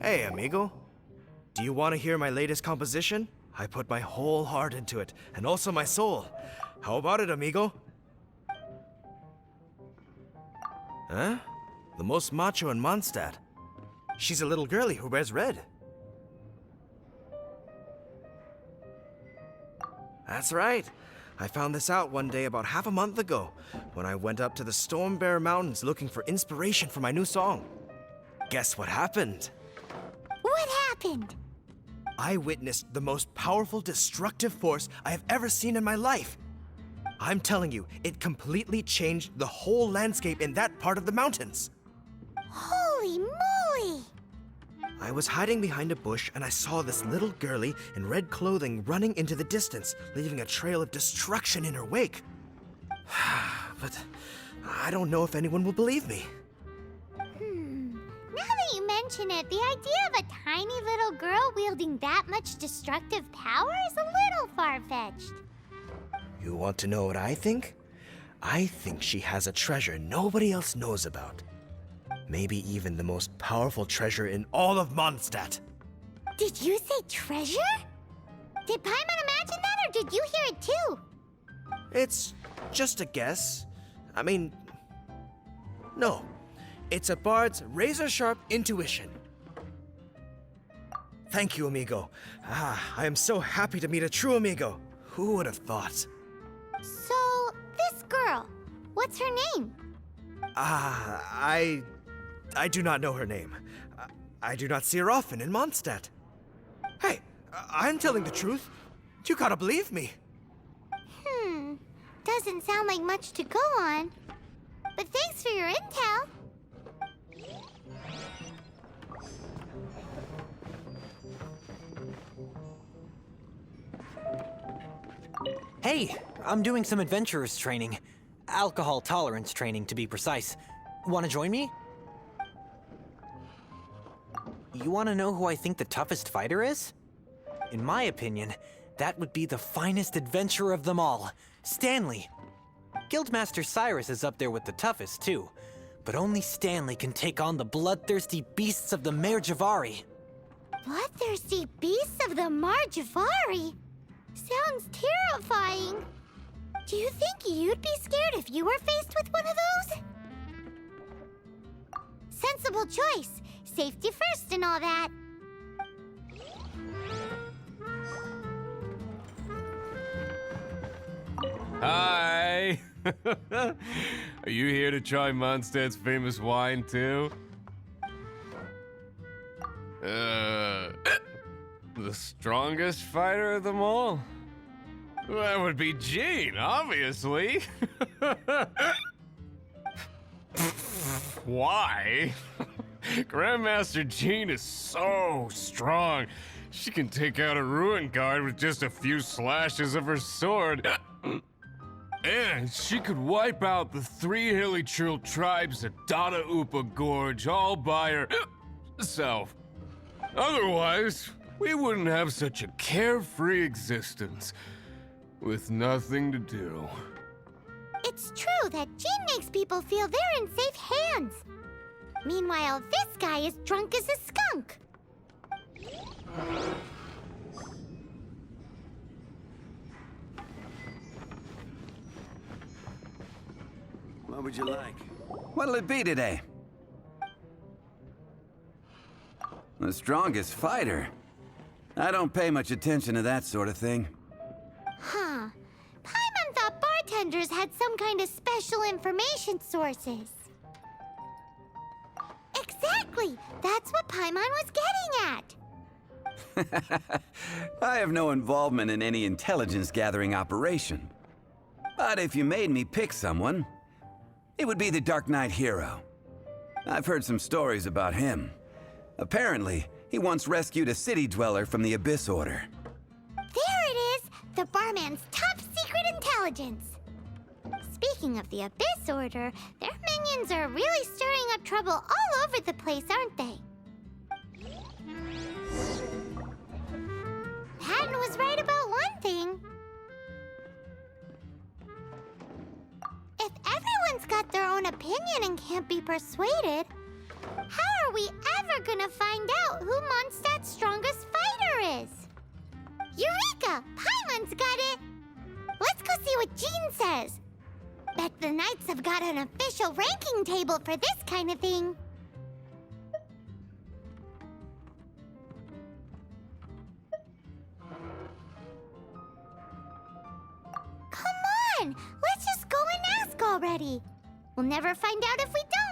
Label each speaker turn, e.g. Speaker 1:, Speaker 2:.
Speaker 1: Hey, amigo. Do you want to hear my latest composition? I put my whole heart into it, and also my soul. How about it, amigo? Huh? The most macho in Mondstadt. She's a little girlie who wears red. That's right. I found this out one day about half a month ago, when I went up to the Storm Bear Mountains looking for inspiration for my new song. Guess what happened?
Speaker 2: What happened?
Speaker 1: I witnessed the most powerful destructive force I have ever seen in my life. I'm telling you, it completely changed the whole landscape in that part of the mountains.
Speaker 2: Holy moly!
Speaker 1: I was hiding behind a bush and I saw this little girlie in red clothing running into the distance, leaving a trail of destruction in her wake. But I don't know if anyone will believe me.
Speaker 2: Now that you mention it, the idea of a tiny little girl wielding that much destructive power is a little far-fetched.
Speaker 1: You want to know what I think? I think she has a treasure nobody else knows about. Maybe even the most powerful treasure in all of Mondstadt.
Speaker 2: Did you say treasure? Did Paimon imagine that, or did you hear it too?
Speaker 1: It's just a guess. I mean, no. It's a bard's razor-sharp intuition. Thank you, amigo. I am so happy to meet a true amigo. Who would have thought?
Speaker 2: So, this girl, what's her name?
Speaker 1: I do not know her name. I do not see her often in Mondstadt. Hey, I'm telling the truth. You gotta believe me.
Speaker 2: Doesn't sound like much to go on. But thanks for your intel.
Speaker 3: Hey, I'm doing some adventurers training. Alcohol tolerance training, to be precise. Want to join me? You want to know who I think the toughest fighter is? In my opinion, that would be the finest adventurer of them all, Stanley. Guildmaster Cyrus is up there with the toughest, too. But only Stanley can take on the bloodthirsty beasts of the Mare Javari.
Speaker 2: Bloodthirsty beasts of the Marjavari? Sounds terrifying. Do you think you'd be scared if you were faced with one of those? Sensible choice. Safety first and all that.
Speaker 4: Hi! Are you here to try Mondstadt's famous wine, too? The strongest fighter of them all? That would be Gene, obviously. Why? Grandmaster Gene is so strong. She can take out a ruin guard with just a few slashes of her sword. And she could wipe out the 3 hilly Churl tribes at Dada Upa Gorge all by herself. Otherwise, we wouldn't have such a carefree existence, with nothing to do.
Speaker 2: It's true that Jean makes people feel they're in safe hands. Meanwhile, this guy is drunk as a skunk.
Speaker 5: What would you like? What'll it be today? The strongest fighter? I don't pay much attention to that sort of thing.
Speaker 2: Huh. Paimon thought bartenders had some kind of special information sources. Exactly! That's what Paimon was getting at!
Speaker 5: I have no involvement in any intelligence-gathering operation. But if you made me pick someone, it would be the Dark Knight hero. I've heard some stories about him. Apparently, he once rescued a city dweller from the Abyss Order.
Speaker 2: There it is! The barman's top secret intelligence! Speaking of the Abyss Order, their minions are really stirring up trouble all over the place, aren't they? Patton was right about one thing. If everyone's got their own opinion and can't be persuaded, How are we ever gonna find out who Mondstadt's strongest fighter is? Eureka! Paimon's got it! Let's go see what Jean says. Bet the Knights have got an official ranking table for this kind of thing. Come on! Let's just go and ask already. We'll never find out if we don't.